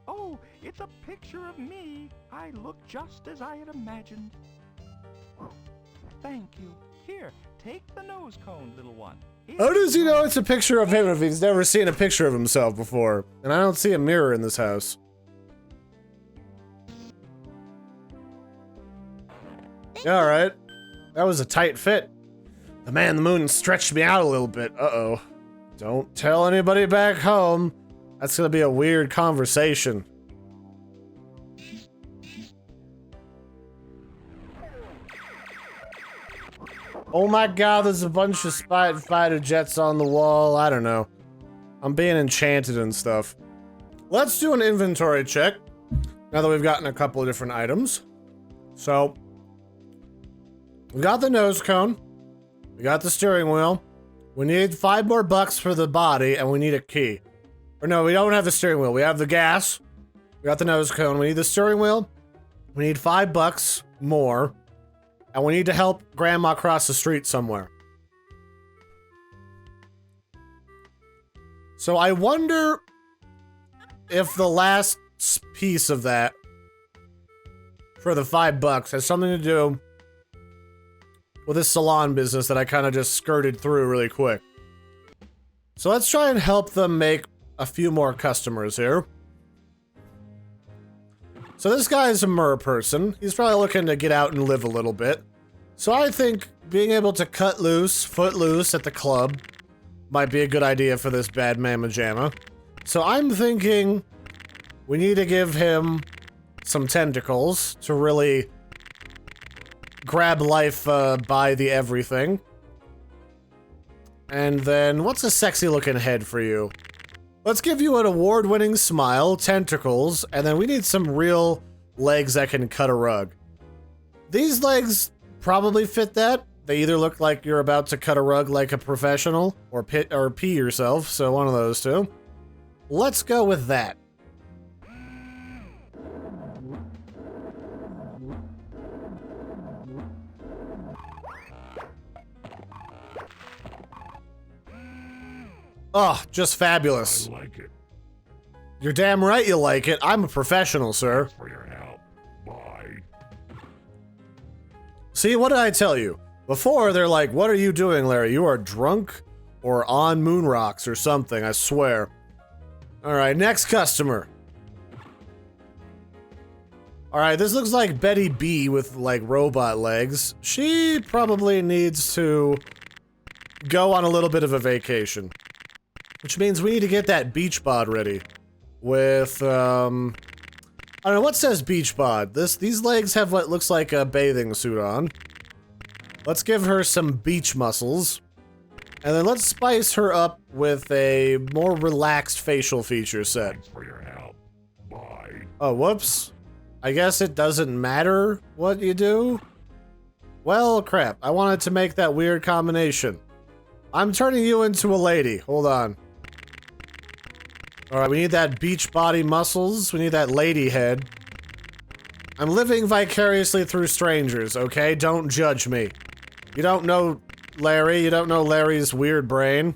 Oh, it's a picture of me. I look just as I had imagined. Thank you. Here, take the nose cone, little one. How does he know it's a picture of him if he's never seen a picture of himself before? And I don't see a mirror in this house. Alright. That was a tight fit. The man in the moon stretched me out a little bit. Uh-oh. Don't tell anybody back home. That's gonna be a weird conversation. Oh my god, there's a bunch of fighter jets on the wall. I don't know. I'm being enchanted and stuff. Let's do an inventory check. Now that we've gotten a couple of different items. So, we got the nose cone. We got the steering wheel. We need $5 more for the body, and we need a key. Or no, we don't have the steering wheel. We have the gas. We got the nose cone. We need the steering wheel. We need $5 more. And we need to help Grandma cross the street somewhere. So I wonder if the last piece of that for the $5 has something to do with this salon business that I kind of just skirted through really quick. So let's try and help them make a few more customers here. So this guy is a mer person. He's probably looking to get out and live a little bit. So I think being able to cut loose, foot loose at the club might be a good idea for this bad mamma jamma. So I'm thinking we need to give him some tentacles to really grab life by the everything. And then what's a sexy looking head for you? Let's give you an award-winning smile, tentacles, and then we need some real legs that can cut a rug. These legs probably fit that. They either look like you're about to cut a rug like a professional, or pee yourself, so one of those two. Let's go with that. Oh, just fabulous. I like it. You're damn right you like it. I'm a professional, sir. Thanks for your help. Bye. See, what did I tell you? Before, they're like, what are you doing, Larry? You are drunk or on moon rocks or something, I swear. Alright, next customer. Alright, this looks like Betty B with, like, robot legs. She probably needs to go on a little bit of a vacation. Which means we need to get that beach bod ready. With, I don't know, what says beach bod? These legs have what looks like a bathing suit on. Let's give her some beach muscles. And then let's spice her up with a more relaxed facial feature set. Thanks for your help. Bye. Oh, whoops. I guess it doesn't matter what you do? Well, crap. I wanted to make that weird combination. I'm turning you into a lady. Hold on. Alright, we need that beach body muscles. We need that lady head. I'm living vicariously through strangers, okay? Don't judge me. You don't know Larry. You don't know Larry's weird brain.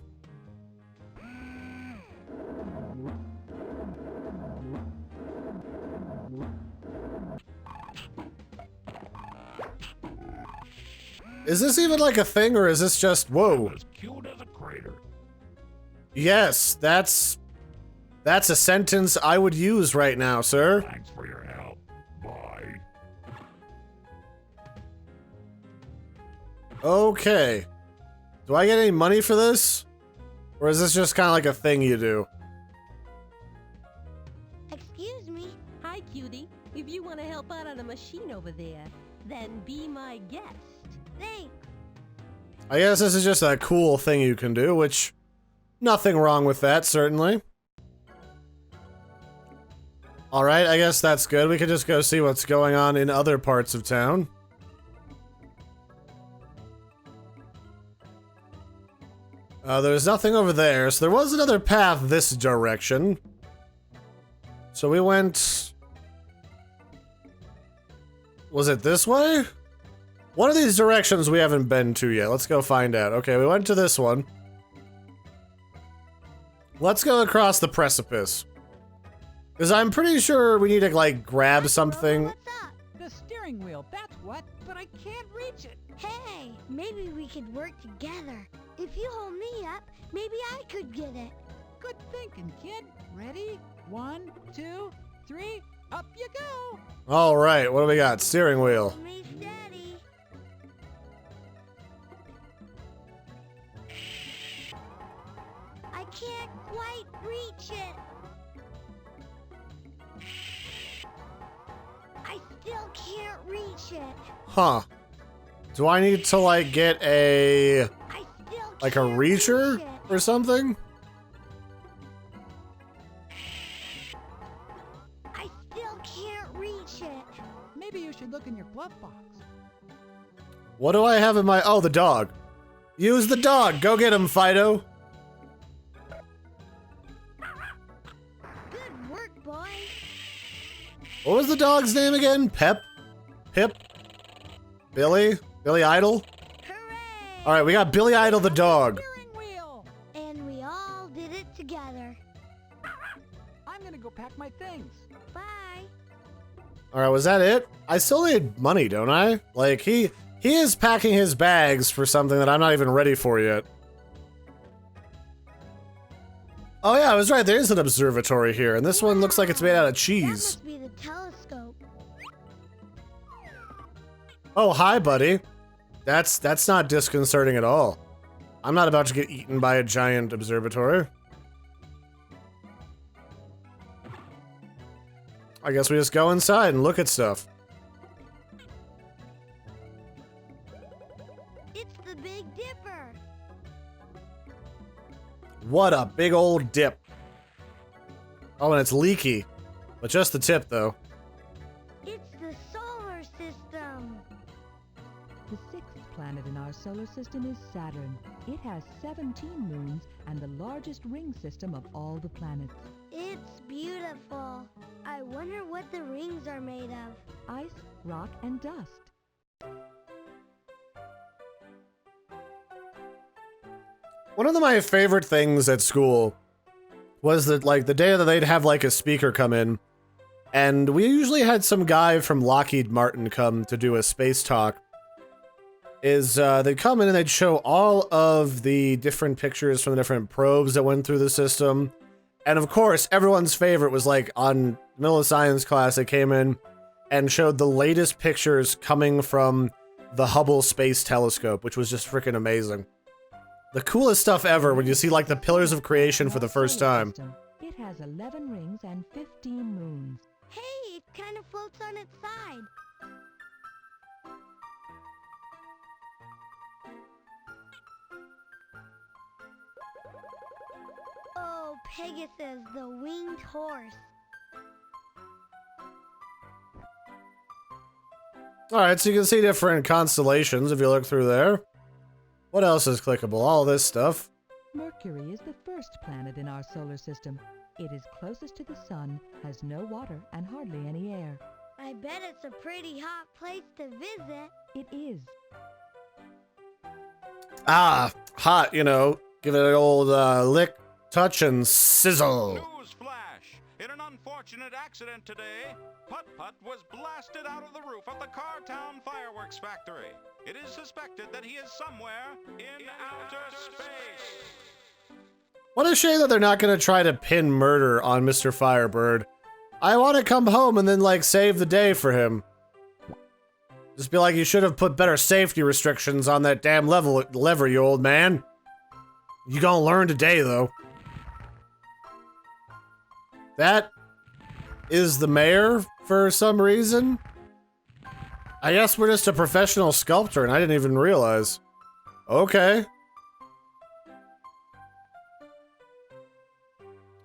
Is this even like a thing, or is this just, whoa? As cute as a crater. Yes, that's a sentence I would use right now, sir. Thanks for your help. Bye. Okay. Do I get any money for this? Or is this just kind of like a thing you do? Excuse me. Hi, cutie. If you want to help out on the machine over there, then be my guest. Thanks. I guess this is just a cool thing you can do, which... nothing wrong with that, certainly. Alright, I guess that's good. We could just go see what's going on in other parts of town. There's nothing over there, so there was another path this direction. So we went... was it this way? One of these directions we haven't been to yet. Let's go find out. Okay, we went to this one. Let's go across the precipice. Because I'm pretty sure we need to, like, grab something. What's up? The steering wheel, that's what, but I can't reach it. Hey, maybe we could work together. If you hold me up, maybe I could get it. Good thinking, kid. Ready? 1, 2, 3, up you go. Alright, what do we got? Steering wheel. Hold me steady. I can't quite reach it. I still can't reach it. Huh. Do I need to, like, get a... I still like a can't reacher reach it. or something? I still can't reach it. Maybe you should look in your glove box. What do I have in my... oh, the dog. Use the dog. Go get him, Fido. Good work, boy. What was the dog's name again? Pep? Pip? Billy? Billy Idol? Hooray! Alright, we got Billy Idol the dog. Steering wheel. And we all did it together. I'm gonna go pack my things. Bye. Alright, was that it? I still need money, don't I? Like, he is packing his bags for something that I'm not even ready for yet. Oh yeah, I was right. There is an observatory here, and this one looks like it's made out of That cheese. must be the telescope. Oh, hi, buddy. That's not disconcerting at all. I'm not about to get eaten by a giant observatory. I guess we just go inside and look at stuff. It's the Big Dipper. What a big old dip. Oh, and it's leaky. But just the tip, though. It's the solar system. The sixth planet in our solar system is Saturn. It has 17 moons and the largest ring system of all the planets. It's beautiful. I wonder what the rings are made of. Ice, rock, and dust. One of my favorite things at school was that, like, the day that they'd have, like, a speaker come in, and we usually had some guy from Lockheed Martin come to do a space talk, is they'd come in and they'd show all of the different pictures from the different probes that went through the system. And of course, everyone's favorite was like on middle of science class, they came in and showed the latest pictures coming from the Hubble Space Telescope, which was just freaking amazing. The coolest stuff ever when you see like the pillars of creation for the first time. It has 11 rings and 15 moons. Hey, it kind of floats on its side. Oh, Pegasus, the winged horse. Alright, so you can see different constellations if you look through there. What else is clickable? All this stuff. Mercury is the first planet in our solar system. It is closest to the sun, has no water, and hardly any air. I bet it's a pretty hot place to visit. It is. Ah, hot, you know. Give it an old lick, touch, and sizzle. Newsflash! In an unfortunate accident today, Putt Putt was blasted out of the roof of the Cartown Fireworks Factory. It is suspected that he is somewhere in outer space. What a shame that they're not going to try to pin murder on Mr. Firebird. I want to come home and then, like, save the day for him. Just be like, you should have put better safety restrictions on that damn lever, you old man. You gonna learn today, though. That is the mayor for some reason. I guess we're just a professional sculptor and I didn't even realize. Okay.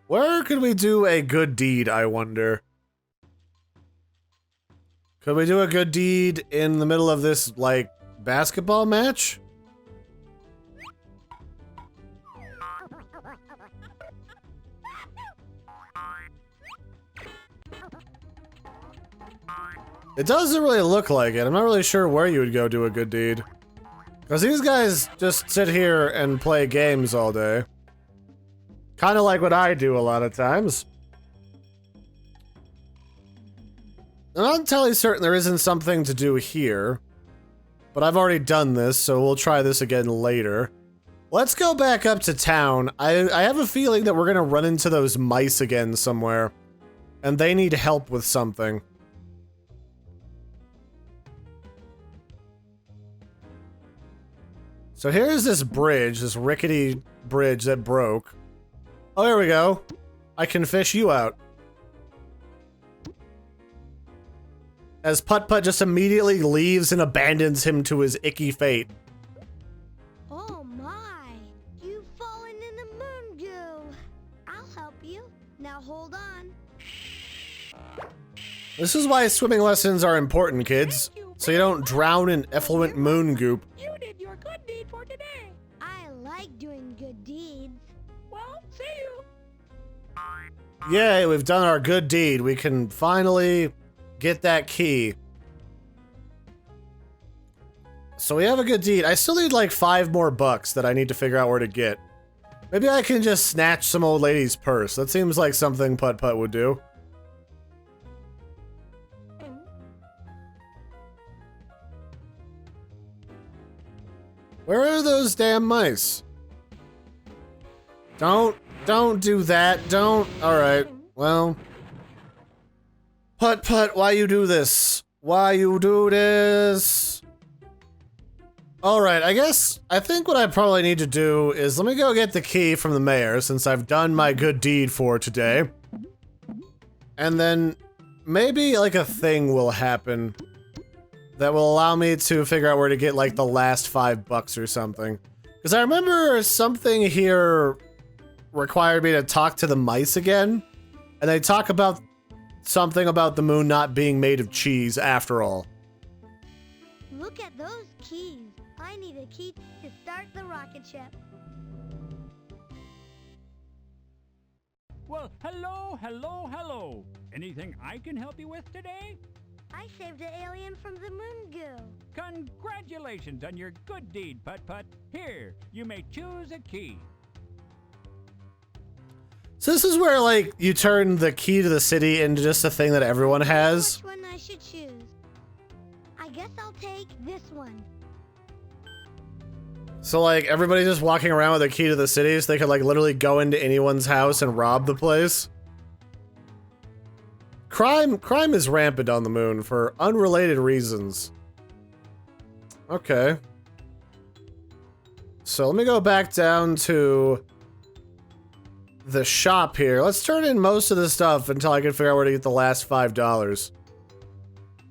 Where could we do a good deed, I wonder? Could we do a good deed in the middle of this, like, basketball match? It doesn't really look like it. I'm not really sure where you would go do a good deed. Because these guys just sit here and play games all day. Kind of like what I do a lot of times. I'm not entirely certain there isn't something to do here. But I've already done this, so we'll try this again later. Let's go back up to town. I have a feeling that we're going to run into those mice again somewhere. And they need help with something. So here's this bridge, this rickety bridge that broke. Oh, here we go. I can fish you out. As Putt Putt just immediately leaves and abandons him to his icky fate. Oh my, you've fallen in the moon goo. I'll help you. Now hold on. This is why swimming lessons are important, kids. So you don't drown in effluent moon goop. You did your good deed for today. I like doing good deeds. Well, see you. Yay, we've done our good deed. We can finally get that key. So we have a good deed. I still need like 5 more bucks that I need to figure out where to get. Maybe I can just snatch some old lady's purse. That seems like something Putt Putt would do. Where are those damn mice? Don't do that. Don't. Alright, well. Putt Putt, why you do this? Why you do this? Alright, I think what I probably need to do is let me go get the key from the mayor since I've done my good deed for today. And then maybe like a thing will happen that will allow me to figure out where to get like the last 5 bucks or something. Because I remember something here required me to talk to the mice again. And they talk about something about the moon not being made of cheese after all. Look at those keys. I need a key to start the rocket ship. Well, hello. Anything I can help you with today? I saved an alien from the moon goo. Congratulations on your good deed, Putt Putt. Here, you may choose a key. So this is where, like, you turn the key to the city into just a thing that everyone has. Which one I should choose? I guess I'll take this one. So like everybody's just walking around with a key to the city so they could like literally go into anyone's house and rob the place. Crime is rampant on the moon for unrelated reasons. Okay. So let me go back down to the shop here. Let's turn in most of the stuff until I can figure out where to get the last $5.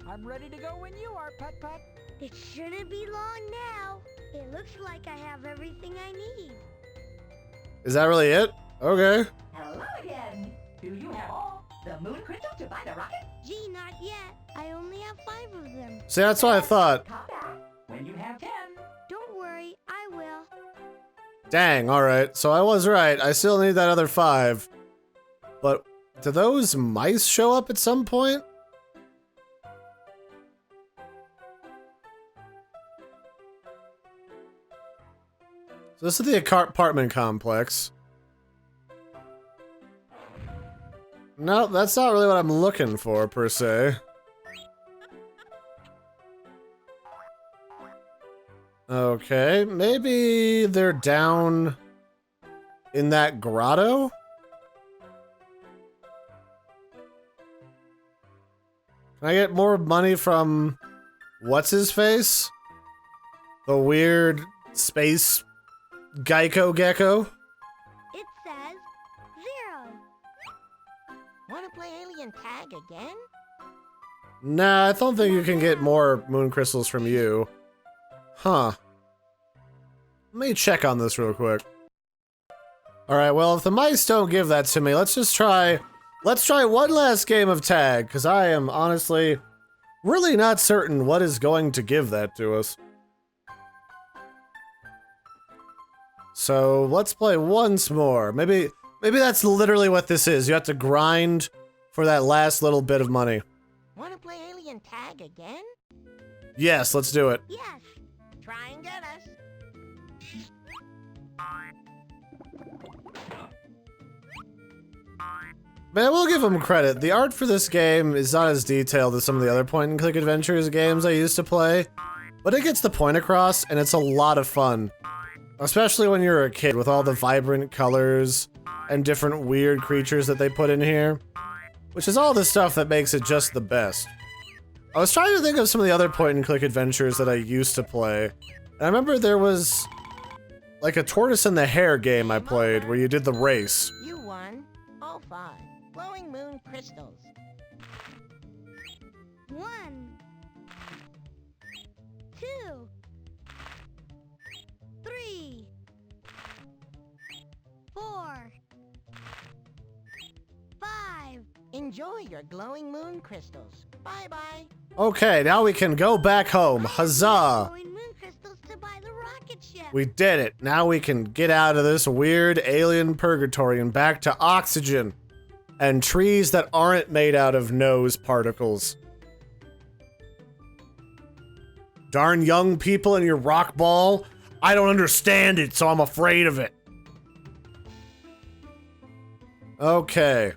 I'm ready to go when you are, Putt Putt. It shouldn't be long now. It looks like I have everything I need. Is that really it? Okay. Hello again. Do you have all the moon crystal to buy the rocket? Gee, not yet. I only have 5 of them. See, that's what I thought. Come back when you have 10. Don't worry, I will. Dang, alright. So I was right. I still need that other 5. But do those mice show up at some point? So this is the apartment complex. No, that's not really what I'm looking for, per se. Okay, maybe they're down in that grotto? Can I get more money from what's-his-face? The weird space Geico gecko? It says 0. Want to play alien tag again? Nah, I don't think you can get more moon crystals from you. Huh. Let me check on this real quick. Alright, well, if the mice don't give that to me, let's try one last game of tag, because I am honestly really not certain what is going to give that to us. So, let's play once more. Maybe that's literally what this is. You have to grind for that last little bit of money. Want to play alien tag again? Yes, let's do it. Yes. Try and get us. Man, we'll give them credit. The art for this game is not as detailed as some of the other point-and-click adventures games I used to play, but it gets the point across, and it's a lot of fun. Especially when you're a kid, with all the vibrant colors and different weird creatures that they put in here, which is all the stuff that makes it just the best. I was trying to think of some of the other point-and-click adventures that I used to play, and I remember there was like a tortoise and the hare game I played where you did the race. You won. All 5. Glowing moon crystals. 1, 2, 3, 4, 5. Enjoy your glowing moon crystals. Bye-bye. Okay, now we can go back home. Huzzah! Glowing moon crystals to buy the rocket ship. We did it. Now we can get out of this weird alien purgatory and back to oxygen and trees that aren't made out of nose particles. Darn young people in your rock ball. I don't understand it, so I'm afraid of it. Okay.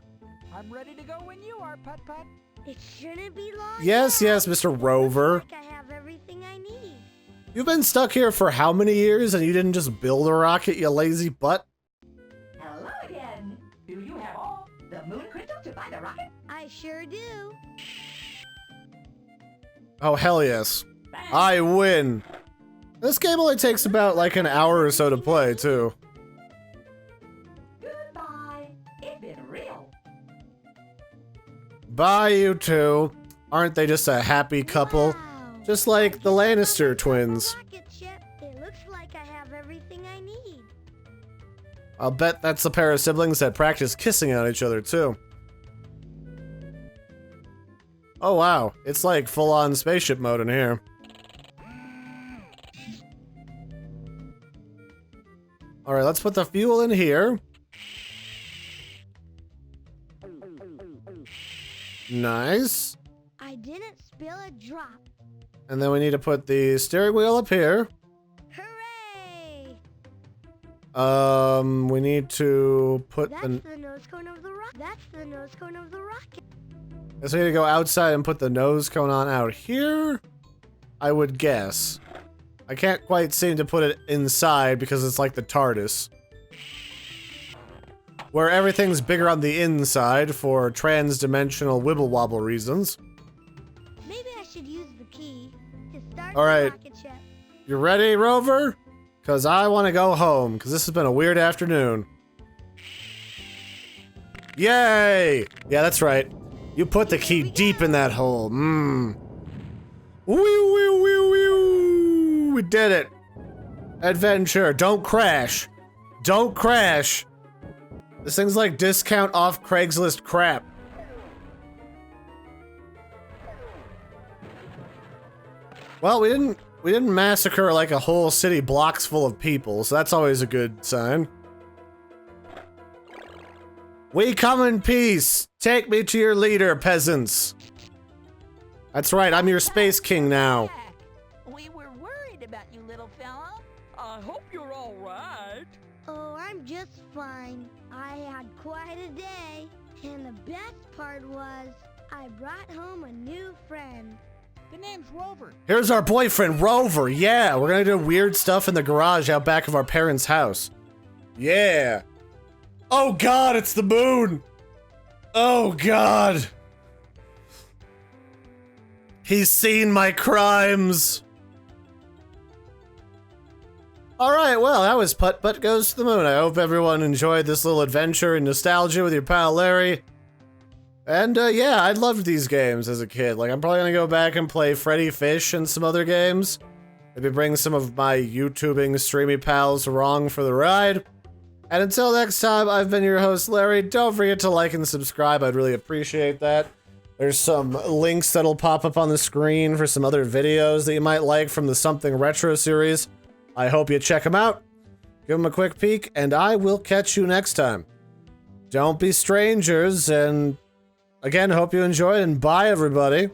I'm ready to go when you are, Putt Putt. It shouldn't be long. Yes, now. yes, Mr. Rover. Like I have everything I need. You've been stuck here for how many years and you didn't just build a rocket, you lazy butt? Hello again. Do you have all the moon crystal to buy the rocket? I sure do. Oh, hell yes. Thanks. I win. This game only takes about like an hour or so to play, too. Goodbye. It's been real. Bye, you two. Aren't they just a happy couple? Wow. Just like the Lannister twins. Rocket ship. It looks like I have everything I need. I'll bet that's a pair of siblings that practice kissing on each other, too. Oh wow, it's like full-on spaceship mode in here. Alright, let's put the fuel in here. Nice. I didn't spill a drop. And then we need to put the steering wheel up here. Hooray! We need to put That's the nose cone of the rocket. That's the nose cone of the rocket. So we need to go outside and put the nose cone on out here, I would guess. I can't quite seem to put it inside because it's like the TARDIS. Where everything's bigger on the inside for trans-dimensional wibble-wobble reasons. Maybe I should use the key to start All right. the rocket ship. You ready, Rover? Because I want to go home, because this has been a weird afternoon. Yay! Yeah, that's right. You put the key deep in that hole. Mmm. Wee, wee, wee, wee. We did it. Adventure. Don't crash. Don't crash. This thing's like discount off Craigslist crap. Well, we didn't massacre like a whole city blocks full of people, so that's always a good sign. We come in peace. Take me to your leader, peasants. That's right, I'm your space king now. We were worried about you, little fella. I hope you're all right. Oh, I'm just fine. I had quite a day. And the best part was, I brought home a new friend. The name's Rover. Here's our boyfriend, Rover. Yeah, we're gonna do weird stuff in the garage out back of our parents' house. Yeah. Oh God, it's the moon. Oh God. He's seen my crimes. All right, well, that was Putt Putt Goes to the Moon. I hope everyone enjoyed this little adventure in nostalgia with your pal Larry. And yeah, I loved these games as a kid. Like, I'm probably gonna go back and play Freddy Fish and some other games. Maybe bring some of my YouTubing streamy pals along for the ride. And until next time, I've been your host, Larry. Don't forget to like and subscribe. I'd really appreciate that. There's some links that'll pop up on the screen for some other videos that you might like from the Something Retro series. I hope you check them out. Give them a quick peek, and I will catch you next time. Don't be strangers, and again, hope you enjoyed, and bye, everybody.